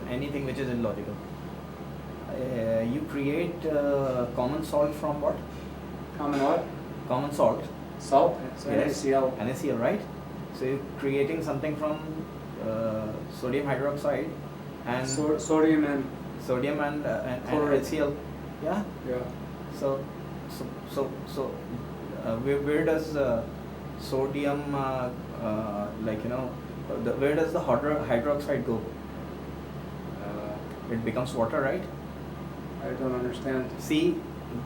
anything which is illogical. You create common salt from what? Common what? Common salt. Salt? So Yes. NaCl. NaCl, right? So you're creating something from sodium hydroxide and Sodium and sodium and chloride. HCl. Yeah. Yeah. So where does sodium where does the hydroxide go? It becomes water, right? I don't understand. See,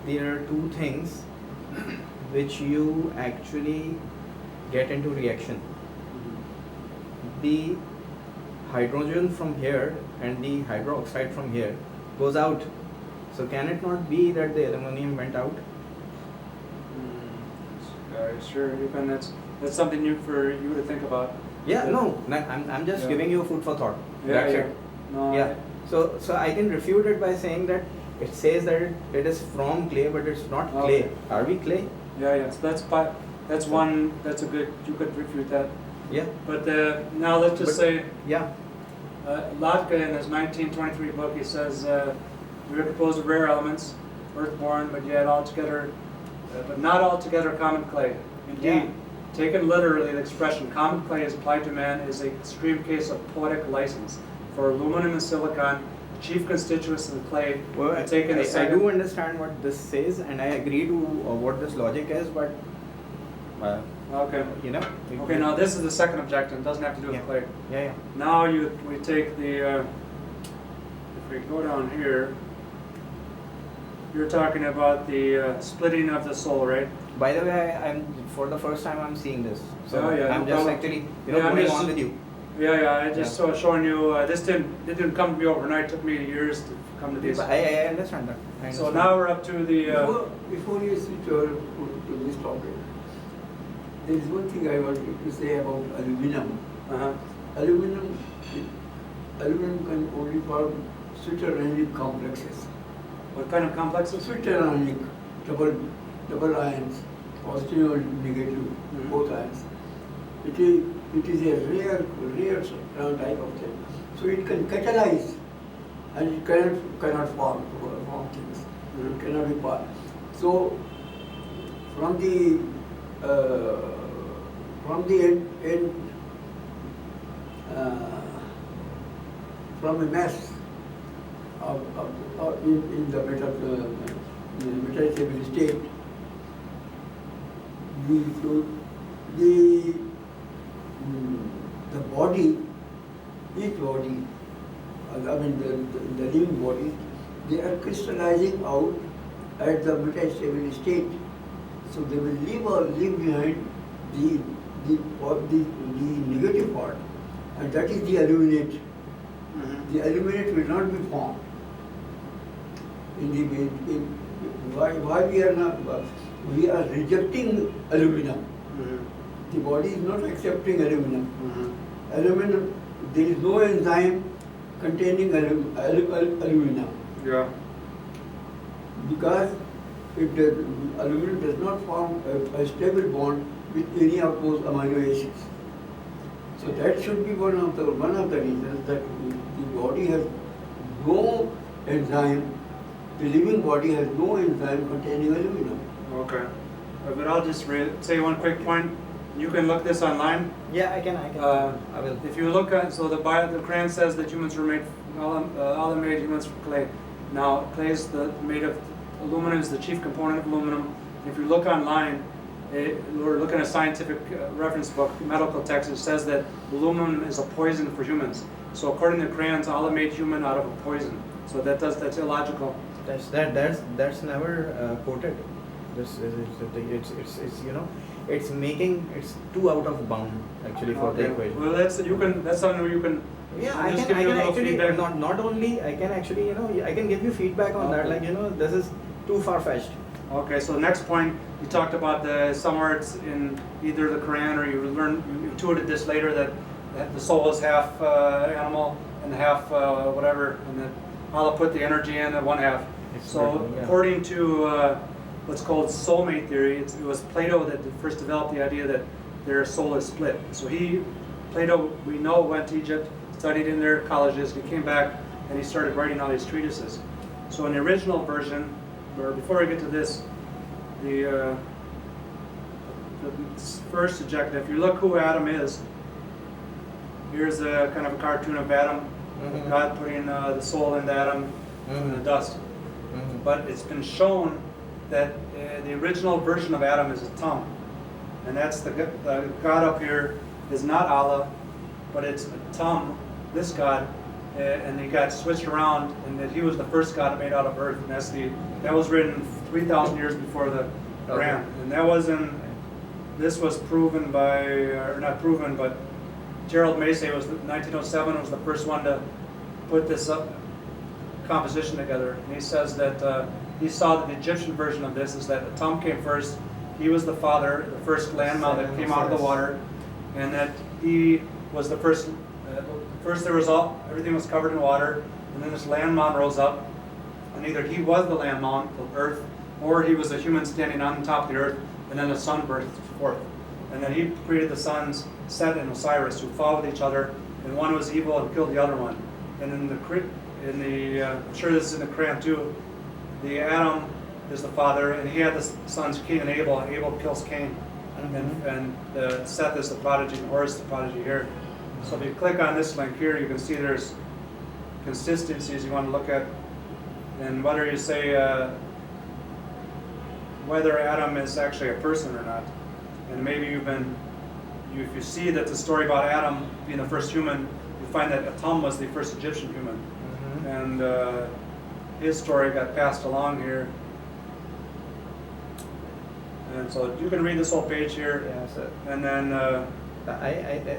there are two things which you actually get into reaction. The hydrogen from here and the hydroxide from here goes out. So can it not be that the aluminum went out? Sure, you can. That's something for you to think about. Yeah, no, I'm just giving you food for thought. Yeah, That's yeah. it. No, Yeah. So I can refute it by saying that it says that it is from clay, but it's not clay. Okay. Are we clay? Yeah. So that's one. That's a good. You could refute that. Yeah. But now let's just say Yeah. Latka in his 1923 book, he says we are composed of rare elements, earthborn, but yet altogether, but not altogether common clay. Indeed, taken literally, the expression "common clay" is applied to man is a extreme case of poetic license. For aluminum and silicon, the chief constituents of the clay, Well, are taken I second. do understand what this says, and I agree to what this logic is, but Okay. Okay. Now this is the second objection. It doesn't have to do with clay. Yeah. Now we take the. If we go down here, you're talking about the splitting of the soul, right? By the way, I'm for the first time I'm seeing this, so Yeah, I'm no just problem. actually I'm going just- on with you. Yeah. I just showing you. This didn't come to me overnight. It took me years to come to these. I understand that. I So understand. now we're up to the. Before you switch over to this topic, there is one thing I wanted to say about aluminum. Aluminum can only form switteronic complexes. What kind of complexes? Switteronic, double ions, positive or negative, both ions. It is a rare type of thing. So it can catalyze, and it cannot form things. It cannot be formed. So from the end from a mass in the metal stable state, the body, each body, the living bodies, they are crystallizing out at the metastable state. So they will leave behind the negative part, and that is the aluminate. The aluminate will not be formed. Why we are rejecting aluminum. The body is not accepting aluminum. Aluminum, there is no enzyme containing aluminum. Yeah. Because aluminum does not form a stable bond with any of those amino acids. So that should be one of the reasons that the body has no enzyme. The living body has no enzyme containing aluminum. Okay. But I'll just say one quick point. You can look this online. Yeah, I can. I will. If you look at, so the Quran says that humans were made, Allah made humans from clay. Now, clay is made of aluminum, is the chief component of aluminum. If you look online, we're looking at a scientific reference book, medical text, it says that aluminum is a poison for humans. So according to the Quran, Allah made human out of a poison. So that's illogical. That's never quoted. It's too out of bound actually for the equation. Well, that's something where you can. Yeah, I just can give you a little actually feedback. not only I can actually I can give you feedback on that, this is too far fetched. Okay, so next point, you talked about somewhere it's in either the Quran or you intuited this later that the soul is half animal and half whatever, and that Allah put the energy in at one half. According to what's called soulmate theory, it was Plato that first developed the idea that their soul is split. So Plato, we know, went to Egypt, studied in their colleges, he came back and he started writing all these treatises. So in the original version, or before I get to this, the first subject, if you look who Adam is, here's a kind of a cartoon of Adam, God putting the soul into Adam from the dust. But it's been shown that the original version of Adam is a Tum, and that's the God up here is not Allah, but it's a Tum, this God, and he got switched around, and that he was the first God made out of earth, and that was written 3,000 years before the Quran, and this was proven by, or not proven, but Gerald Massey was 1907 was the first one to put this composition together, and he says that he saw that the Egyptian version of this is that the Tum came first. He was the father, the first land mammal that came out of the water, and that he was the first. First, everything was covered in water, and then this land mammal rose up, and either he was the land mammal, the earth, or he was a human standing on top of the earth, and then the sun burst forth, and then he created the sons Set and Osiris, who fought with each other, and one was evil and killed the other one. And I'm sure this is in the Quran too. The Adam is the father, and he had the sons Cain and Abel, and Abel kills Cain. And Seth is the prodigy, and Horus is the prodigy here. So if you click on this link here, you can see there's consistencies you want to look at, and whether you say whether Adam is actually a person or not. And maybe if you see that the story about Adam being the first human, you find that Atum was the first Egyptian human. And his story got passed along here. And so you can read this whole page here. Yeah, sir. And then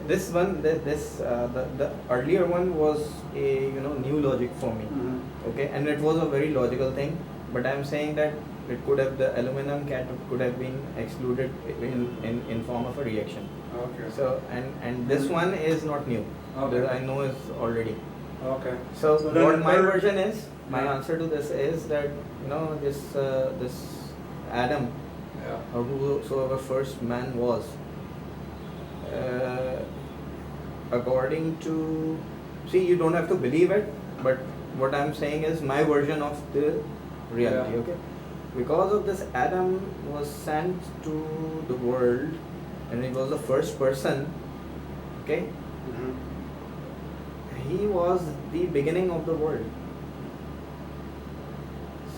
this one, the earlier one was a new logic for me. Okay, and it was a very logical thing. But I'm saying that the aluminum could have been excluded in form of a reaction. okay. So and this one is not new. Okay. This I know is already. Okay. So then what the my third- version is, my Yeah. answer to this is that this Adam, or whosoever first man was, according to, see, you don't have to believe it, but what I'm saying is my version of the reality. Yeah. Okay, because of this, Adam was sent to the world, and he was the first person. Okay, he was the beginning of the world.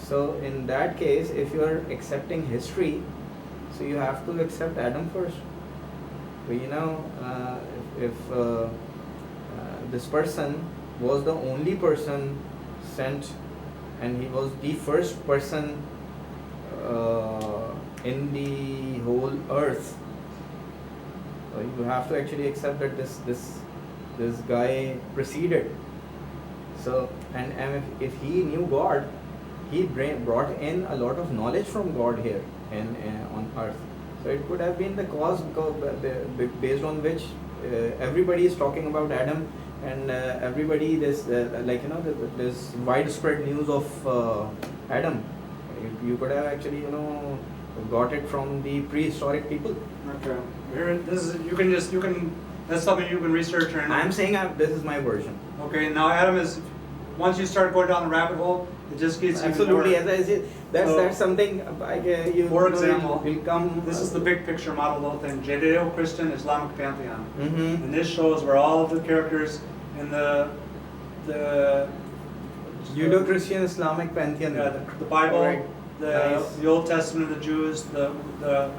So in that case, if you are accepting history, so you have to accept Adam first. But if this person was the only person sent, and he was the first person in the whole earth, so you have to actually accept that this guy preceded. So and if he knew God, he brought in a lot of knowledge from God here on earth. So it could have been the cause, based on which everybody is talking about Adam, and everybody this widespread news of Adam. You could have actually got it from the prehistoric people. Okay. Here, that's something you can research. And I'm saying this is my version. Okay. Now Adam is. Once you start going down the rabbit hole, it just gets even Absolutely, more. as I said, that's something. For example, will come. This is the big picture model of the whole thing: Judeo-Christian-Islamic Pantheon. Mm-hmm. And this shows where all of the characters in the Judeo-Christian-Islamic Pantheon. the Bible, Right. Nice. the Old Testament of the Jews, the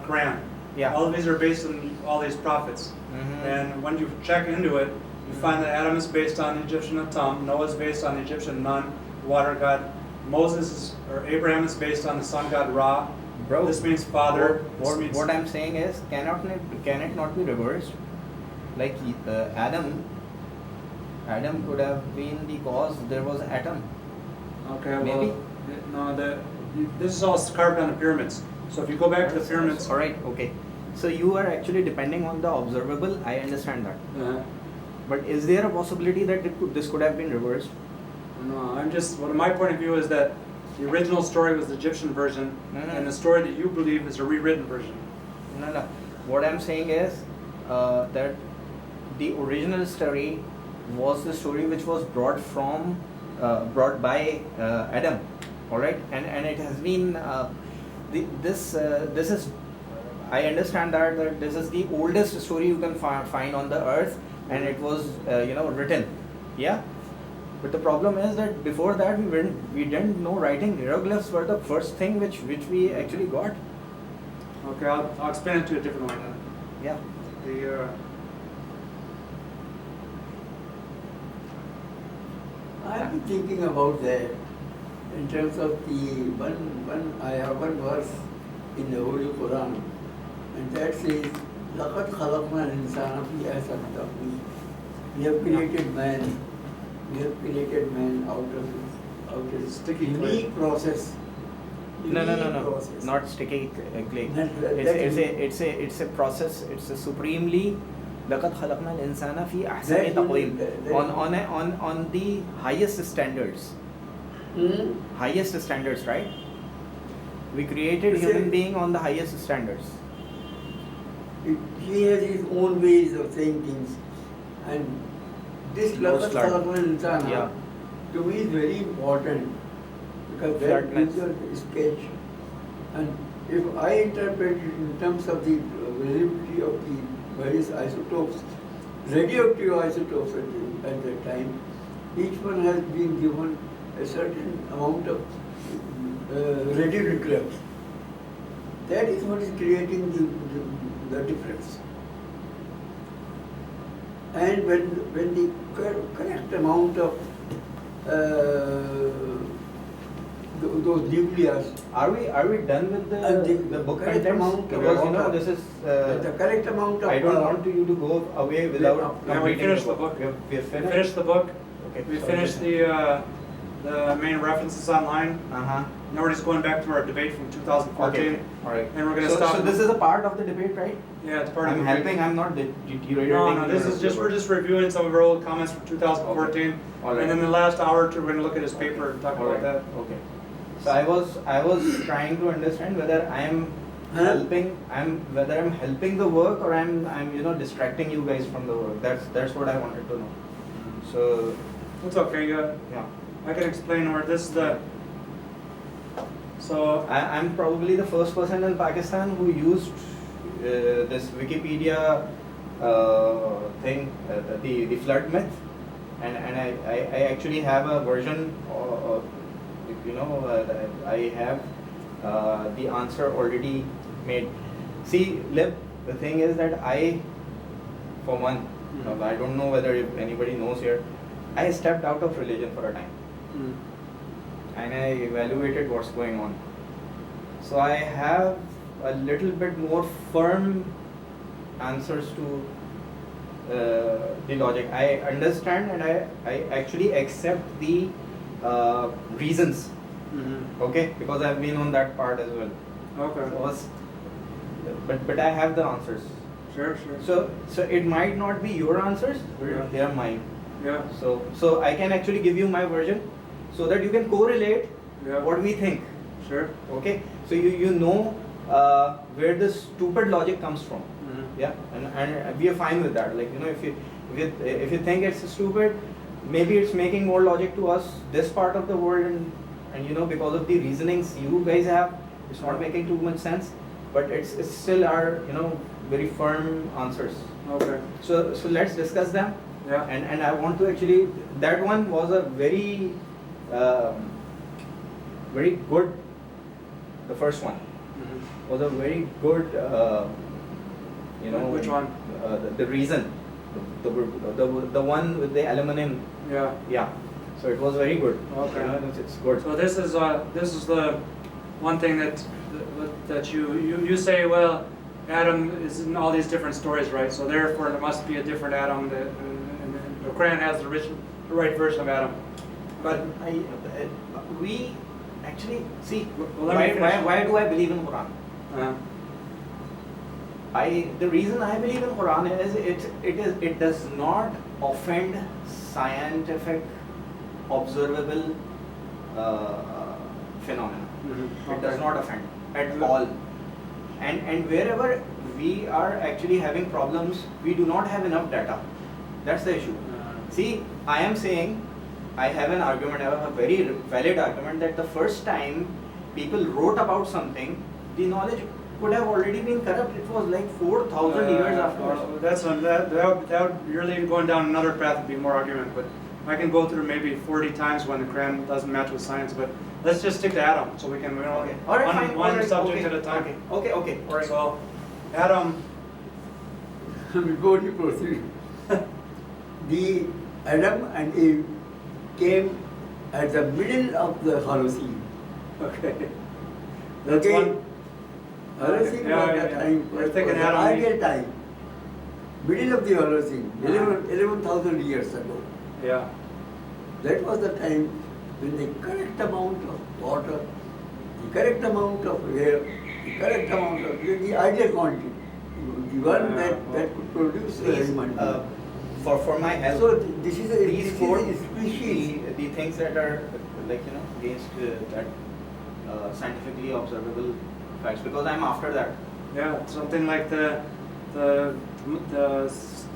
Quran. Yeah. All of these are based on all these prophets. Mm-hmm. And when you check into it, you find that Adam is based on the Egyptian Atum, Noah is based on the Egyptian Nun, the water god. Abraham is based on the sun god Ra. Bro, This means father. What I'm saying is, can it not be reversed? Like Adam could have been the cause. There was Adam. Okay, Maybe. well, no, this is all carved on the pyramids. So if you go back to the pyramids, All right. Okay. So you are actually depending on the observable. I understand that. But is there a possibility that this could have been reversed? no, my point of view is that the original story was the Egyptian version, and the story that you believe is a rewritten version. No. What I'm saying is that the original story was the story which was brought from brought by Adam, all right, and it has been this is, I understand that this is the oldest story you can find on the earth, and it was written, yeah. But the problem is that before that we didn't know writing hieroglyphs were the first thing which we actually got. Okay, I'll explain it to a different way then. Yeah. The I've been thinking about that in terms of the I have one verse in the Holy Quran, and that says, لَقَدْ خَلَقْنَا الْإِنسَانَ فِي أَحْسَنِ تَقْوِيمٍ. We have created man. We have created man out of his Sticky unique process. No, Process. not sticky clay. That It's a process. It's a supremely. لقد خلقنا الإنسان في أحسن تقويم. On the highest standards. Highest standards, right? We created human being on the highest standards. He has his own ways of saying things, and this Most لقد خلقنا الإنسان Yeah. to me is very important, because that Flatness. gives a sketch. And if I interpret it in terms of the validity of the various isotopes, radioactive isotopes at that time, each one has been given a certain amount of radionuclides. That is what is creating the difference. And when the correct amount of those nucleus, Are we done with the book correct contents? amount of Because water, this is. the correct amount of I don't want you to go away without Yeah, we completing finished the book. We have we finished. finished the book. Okay. We sorry. finished the main references online. Now we're just going back to our debate from 2014. Okay. All right. And we're going to So, stop. so this is a part of the debate, right? Yeah, it's part of I'm the helping. I'm not deteriorating. No, this is just, we're just reviewing some of our old comments from 2014. All right. And then the last hour or two, we're going to look at his paper and talk All about right. that. Okay. So I was trying to understand whether I am whether I'm helping the work or I'm distracting you guys from the work. That's what I wanted to know. So It's okay, yeah. I can explain where this is the. So, I'm probably the first person in Pakistan who used this Wikipedia thing, the flood myth, and I actually have a version of, I have the answer already made. See, Libb, the thing is that for one, I don't know whether if anybody knows here, I stepped out of religion for a time. And I evaluated what's going on. So I have a little bit more firm answers to the logic. I understand and I actually accept the reasons. Okay, because I've been on that part as well. okay. But I have the answers. Sure. So it might not be your answers, Yeah. but they are mine. Yeah. So I can actually give you my version, so that you can correlate Yeah. what we think. Sure. Okay, so you know where this stupid logic comes from. Yeah, and we are fine with that. Like if you think it's stupid, maybe it's making more logic to us this part of the world, and because of the reasonings you guys have, it's not making too much sense. But it's still our very firm answers. Okay. So let's discuss them. Yeah. And I want to actually, that one was a very very good. The first one was a very good. Which one? The reason, the one with the aluminum. Yeah. Yeah. So it was very good. Okay. It's good. So this is the one thing that you say, well, Adam is in all these different stories, right? So therefore there must be a different Adam, and the Quran has the right version of Adam. But we actually see Well, let me finish. why do I believe in Quran? The reason I believe in Quran is it does not offend scientific observable phenomena. It does not offend at all. And wherever we are actually having problems, we do not have enough data. That's the issue. See, I am saying I have an argument, I have a very valid argument that the first time people wrote about something, the knowledge could have already been corrupt. It was like 4,000 years afterwards. That would really going down another path would be more argument, but I can go through maybe 40 times when the Quran doesn't match with science, but let's just stick to Adam so we can, Okay. All right, fine. one All right, subject okay, at a time. Okay. All right. So, Adam, Before you proceed, the Adam and Eve came at the middle of the Holocene. okay. That's Okay. one. Holocene was the time, We're was thinking the Adam. ideal time. Middle of the Holocene, 11,000 years ago. Yeah. That was the time when the correct amount of water, the correct amount of air, the correct amount of the ideal quantity, the one that could produce Please, human. for my help. So this is a These four species. the things that are like against that scientifically observable facts, because I'm after that. Yeah, something like the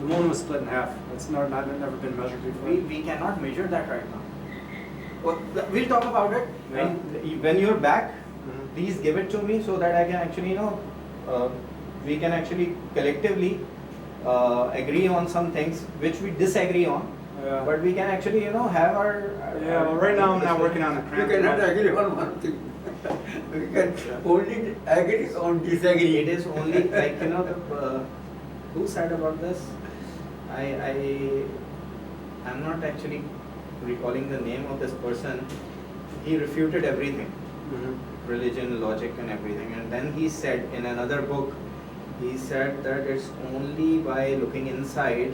moon was split in half. That's never been measured before. We cannot measure that right now. Well, we'll talk about it. Yeah. And when you're back, Mhm. please give it to me so that I can actually we can actually collectively agree on some things which we disagree on. Yeah. But we can actually have our Yeah, well, right now I'm not working on the You cramp. cannot agree on one thing. We can only agree on disagree. It is only like who said about this? I'm not actually recalling the name of this person. He refuted everything, Mhm. religion, logic, and everything. And then he said in another book, he said that it's only by looking inside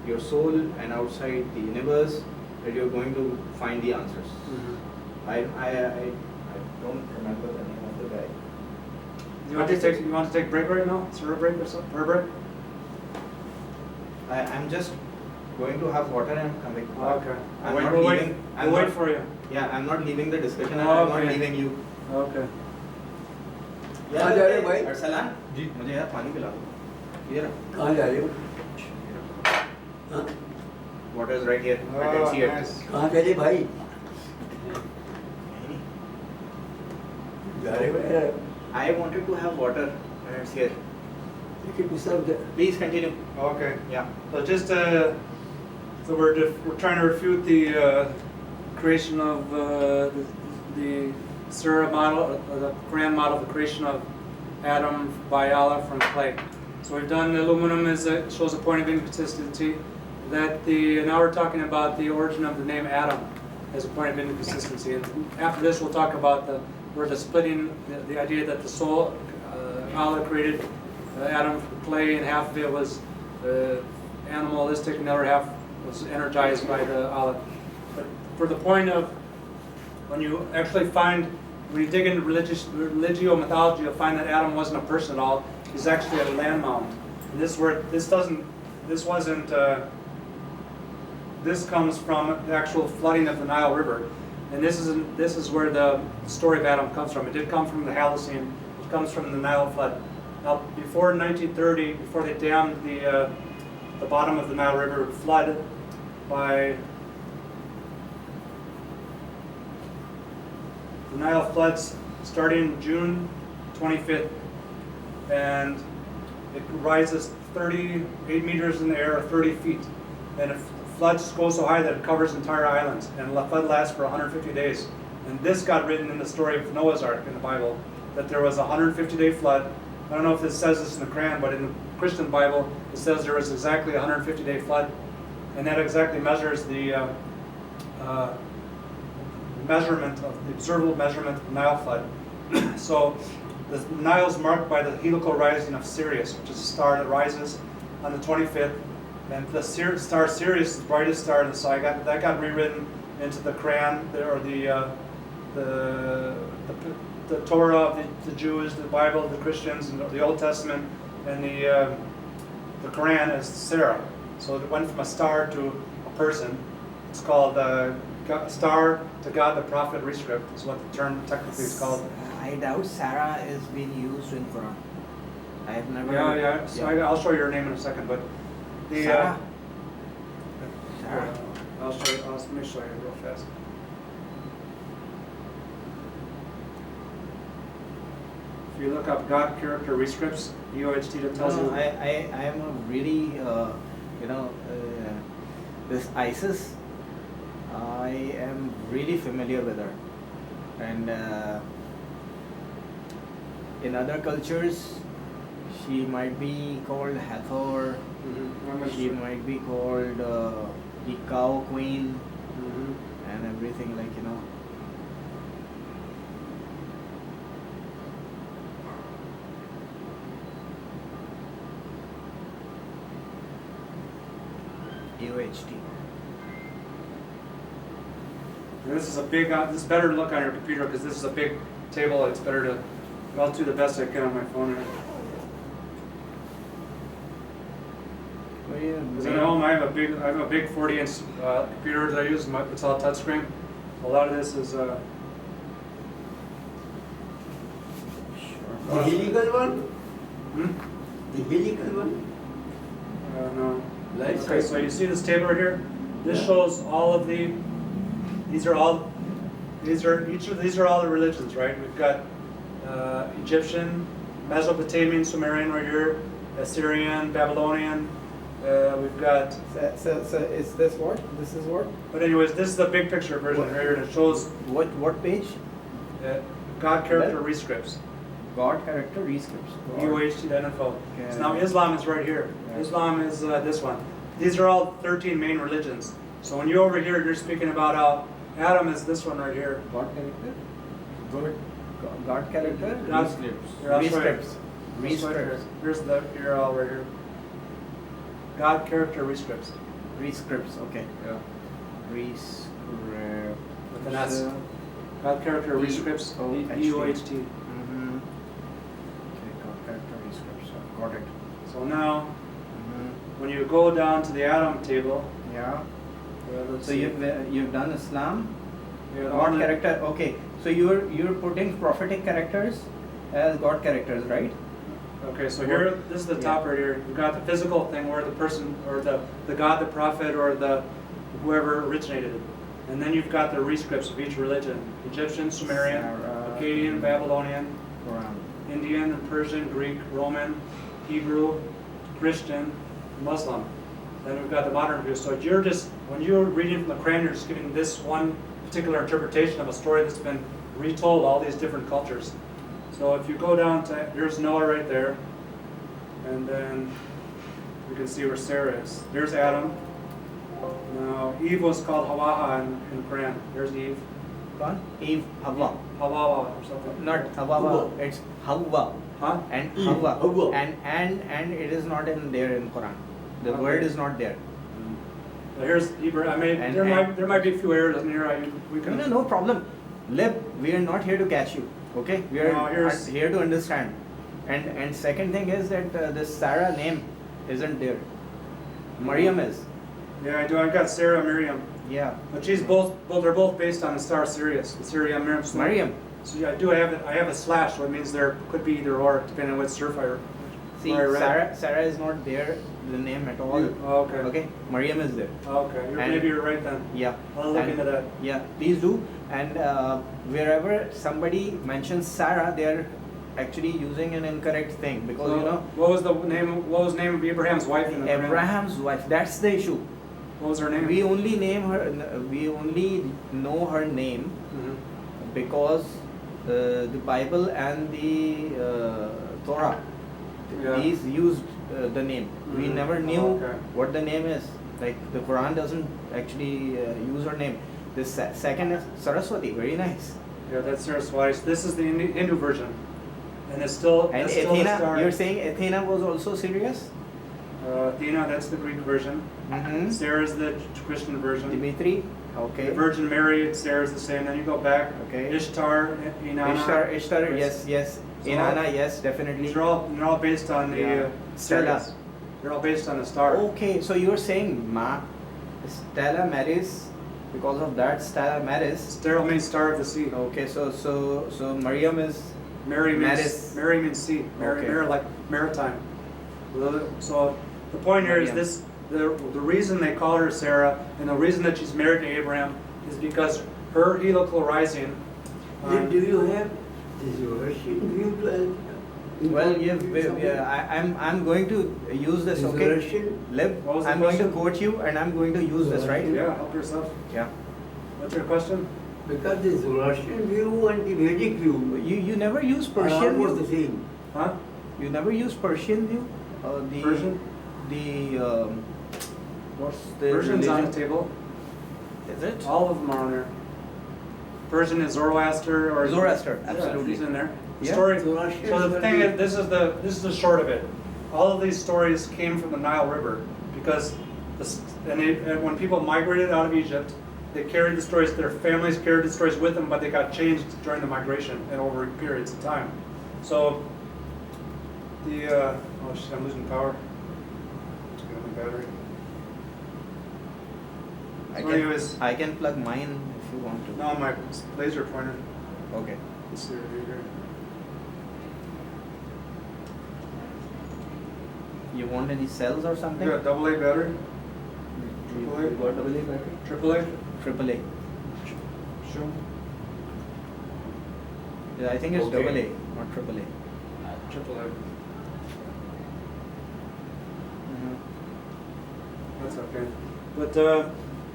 your soul and outside the universe that you're going to find the answers. Mhm. I don't remember the name of the guy. You want to take a break right now? Sort of break or something? For a break? I'm just going to have water and I'm coming. Okay. I'm We'll not wait- leaving. we'll wait for you. Yeah, I'm not leaving the discussion. Oh, I'm not okay. leaving you. Okay. कहाँ जा रहे हो भाई? अरसलान जी मुझे यार पानी पिला दो. Here. कहाँ जा रहे हो? हाँ? Water is right here. I Oh, can see it. nice. कहाँ जा रहे भाई? जा रहे हो यार? I wanted to have water and it's here. लेकिन दूसरा Please continue. Okay. Yeah. So just so we're trying to refute the creation of the Surah model, the Quran model, the creation of Adam by Allah from clay. So we've done aluminum shows a point of inconsistency. Now we're talking about the origin of the name Adam as a point of inconsistency. And after this, we'll talk about the splitting, the idea that the soul, Allah created Adam from clay, and half of it was animalistic, and the other half was energized by the Allah. But for the point of when you actually find, when you dig into religio mythology, you'll find that Adam wasn't a person at all. He's actually a land mound. And this comes from the actual flooding of the Nile River. And this is where the story of Adam comes from. It did come from the Holocene. It comes from the Nile flood. Now, before 1930, before they dammed the bottom of the Nile River, flooded by the Nile floods starting June 25th, and it rises 38 meters in the air, or 30 feet. And it floods go so high that it covers entire islands, and the flood lasts for 150 days. And this got written in the story of Noah's Ark in the Bible, that there was a 150-day flood. I don't know if this says this in the Quran, but in the Christian Bible, it says there was exactly a 150-day flood, and that exactly measures the observable measurement of the Nile flood. So the Nile is marked by the helical rising of Sirius, which is a star that rises on the 25th, and the star Sirius is the brightest star in the sky. That got rewritten into the Quran, or the Torah of the Jews, the Bible, the Christians, and the Old Testament, and the Quran as Sarah. So it went from a star to a person. It's called star to God, the prophet rescript is what the term technically is called. I doubt Sarah is being used in Quran. I have never. Yeah. So I'll show you her name in a second, but the Sarah. I'll show you. Let me show you real fast. If you look up God character rescripts, EOHT, that tells you. I am a really, this ISIS, I am really familiar with her. And in other cultures, she might be called Hathor, she might be called the cow queen, and everything, like, UHT. This is a big, this is better to look on your computer because this is a big table. It's better to, I'll do the best I can on my phone. Because at home I have a big 40-inch computer that I use. It's all touchscreen. A lot of this is. The helical one? The helical one? No. Light Okay, so you see this table right here? This shows all of the. These are all the religions, right? We've got Egyptian, Mesopotamian, Sumerian right here, Assyrian, Babylonian. We've got. So is this what? This is what? But anyways, this is the big picture version right here, and it shows What page? God character rescripts. God character rescripts. UHT.info. Okay. So now Islam is right here. Yeah. Islam is this one. These are all 13 main religions. So when you're over here, you're speaking about how Adam is this one right here. God character? God character? God- Rescripts. Here, I'll show you. Rescripts. This one here. Rescripts. Here's the here all right here. God character rescripts. Rescripts, okay. Yeah. Rescripts. And that's God character rescripts. EOHT. Mm-hmm. Okay, God character rescripts. Got it. So now, Mm-hmm. when you go down to the Adam table, Yeah. let's So see. you've done Islam. Yeah, God character. Okay. So you're putting prophetic characters as God characters, right? Okay, so here, this is the top right here. You've got the physical thing where the person, or the God, the prophet, or the whoever originated it. And then you've got the rescripts of each religion. Egyptian, Sumerian, Sarah, Akkadian, Babylonian, Quran. Indian, Persian, Greek, Roman, Hebrew, Christian, Muslim. Then we've got the modern view. So you're just, when you're reading from the Quran, you're just giving this one particular interpretation of a story that's been retold all these different cultures. So if you go down to, there's Noah right there, and then you can see where Sarah is. There's Adam. Now Eve was called Hawaha in the Quran. There's Eve. Quran? Eve, Hawa. Hawawa or something. Not Hawa. Hawa. It's Hawa. Huh? And Eve, Hawa. Hawa. And it is not in there in Quran. The Okay. word is not there. Well, here's Hebrew. I mean, And- there might be a few errors in here. We can. No problem. Libb, we are not here to catch you. Okay? We are No, here's- here to understand. And second thing is that this Sarah name isn't there. Maryam is. Yeah, I do. I've got Sarah, Miriam, Yeah. but she's both. They're both based on the star Sirius. Syria, Miriam. So- Maryam. So yeah, I do have it. I have a slash, so it means there could be either or, depending on what surf I. See, where I read. Sarah is not there, the name at all. Oh, okay. Okay? Maryam is there. Okay. And- Maybe you're right then. Yeah. I'll look And- into that. Yeah, please do. And wherever somebody mentions Sarah, they are actually using an incorrect thing because What was the name? What was the name of Abraham's wife in the Quran? Abraham's wife. That's the issue. What was her name? We only know her name Mhm. because the Bible and the Torah, Yeah. these used the name. We Mhm. never knew Oh, okay. what the name is. Like the Quran doesn't actually use her name. The second is Saraswati. Very nice. Yeah, that's Saraswati. This is the Hindu version, and it's still. And that's still the Athena, star. you're saying Athena was also serious? Athena, that's the Greek version. Mm-hmm. Sarah's the Christian version. Dimitri, okay. The Virgin Mary, Sarah's the same. Then you go back. Okay. Ishtar, Inanna. Ishtar, yes. So Inanna, yes, definitely. These are all based on the Yeah. Stella. Sirius. They're all based on the star. Okay, so you're saying Stella Maris, because of that Stella Maris. Sterile means star of the sea. Okay, so Maryam is Mary means Maris. Mary means sea. Okay. Mary like maritime. So the point here is Maryam. the reason they call her Sarah and the reason that she's married to Abraham is because her helical rising. Do you have this Russian view to help? Well, I'm going to use this, Is okay? Russian? Libb, What was the I'm going to question? quote you and I'm going to use this, right? Yeah, help yourself. Yeah. What's your question? Because this Russian view and the Vedic view You never use are Persian almost the view? same. Huh? You never use Persian view? The Persian? The what's the Persian's on the religion? table. Is it? All of them are on there. Persian is Zoroaster or Zoroaster, Yeah, absolutely. he's in there. The Yeah. story. Zoroaster So is the thing very- is, this is the short of it. All of these stories came from the Nile River because and when people migrated out of Egypt, they carried the stories. Their families carried the stories with them, but they got changed during the migration and over periods of time. So the oh shit, I'm losing power. Let's get on the battery. So anyways, I can plug mine if you want to. no, my laser pointer. Okay. Let's see right here. You want any cells or something? You got AA battery? You AAA? got AA battery? AAA? AAA. Sure. Yeah, I think it's Okay. AA, not AAA. AAA. Mhm. That's okay. But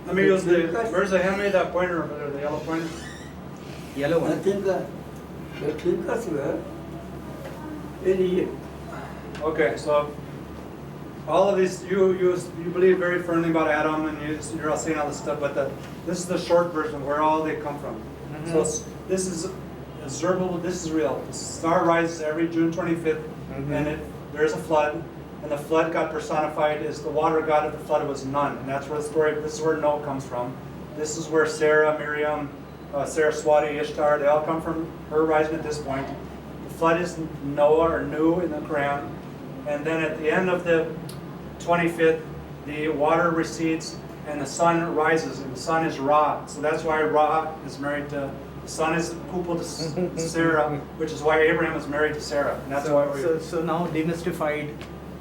let me use the Mirza, hand me that pointer over there, the yellow pointer. Yellow I one. think the thinkers were in Egypt. Okay, so all of these, you believe very firmly about Adam, and you're all saying all this stuff, but this is the short version of where all they come from. Mhm. So this is observable. This is real. The star rises every June 25th, Mhm. and there's a flood, and the flood got personified as the water god of the flood was Nun, and that's where the story. This is where Noah comes from. This is where Sarah, Miriam, Saraswati, Ishtar, they all come from her rising at this point. The flood is Noah or Nu in the Quran, and then at the end of the 25th, the water recedes and the sun rises, and the sun is Ra. So that's why Ra is married to. The sun is Kupal to Sarah, which is why Abraham is married to Sarah, and that's why we're. So now demystified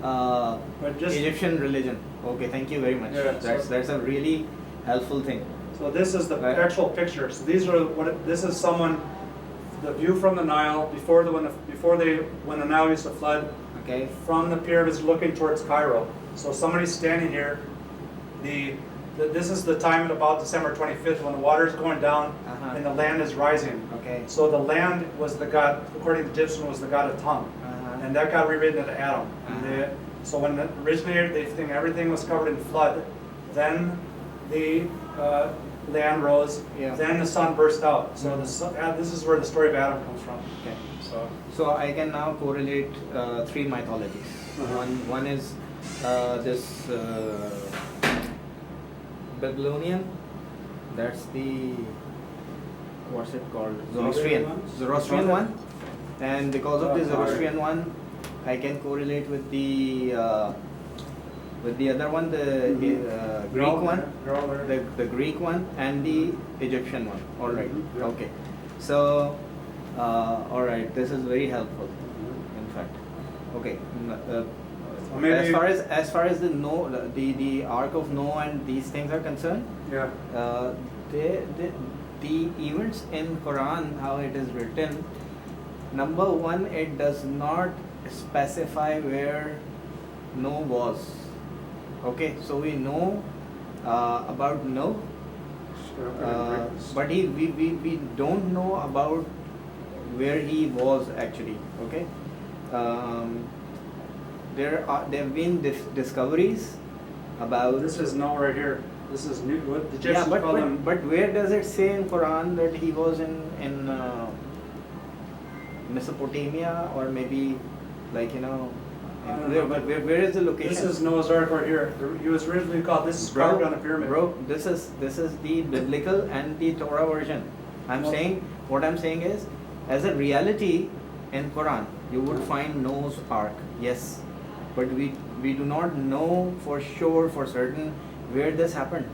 But just Egyptian religion. Okay, thank you very much. Yeah, That's a really helpful thing. So this is the Right. actual picture. So these are this is someone, the view from the Nile before when the Nile used to flood, Okay. from the pyramids looking towards Cairo. So somebody's standing here. This is the time at about December 25th when the water is going down Uh-huh. and the land is rising. Okay. So the land was the god, according to Egyptian, was the god of tongue. Uh-huh. And that got rewritten into Adam. Uh-huh. So when originally they think everything was covered in flood, then the land rose, Yeah. then the sun burst out. So Mhm. this is where the story of Adam comes from. Okay. So So I can now correlate three mythologies. Uh-huh. One is this Babylonian. That's the what's it called? Zoroastrian. Zoroastrian one. And because of the Zoroastrian one, I can correlate with the other one, the Greek one, the Greek one, and the Egyptian one. All right. Mhm. Yeah. Okay. So, all right. This is very helpful. In fact. Okay. maybe- As far as the Ark of Noah and these things are concerned, yeah. the events in Quran, how it is written, number one, it does not specify where Noah was. Okay, so we know about Noah, but we don't know about where he was actually. Okay, there have been discoveries about. This is no right here. This is new. What the Egyptians Yeah, call them. but where does it say in Quran that he was in Mesopotamia, or maybe like I don't know, but where is the location? This is Noah's Ark right here. He was originally called. This is carved on a pyramid. Bro, this is the biblical and the Torah version. What I'm saying is, as a reality in Quran, you would find Noah's Ark, yes, but we do not know for sure, for certain, where this happened.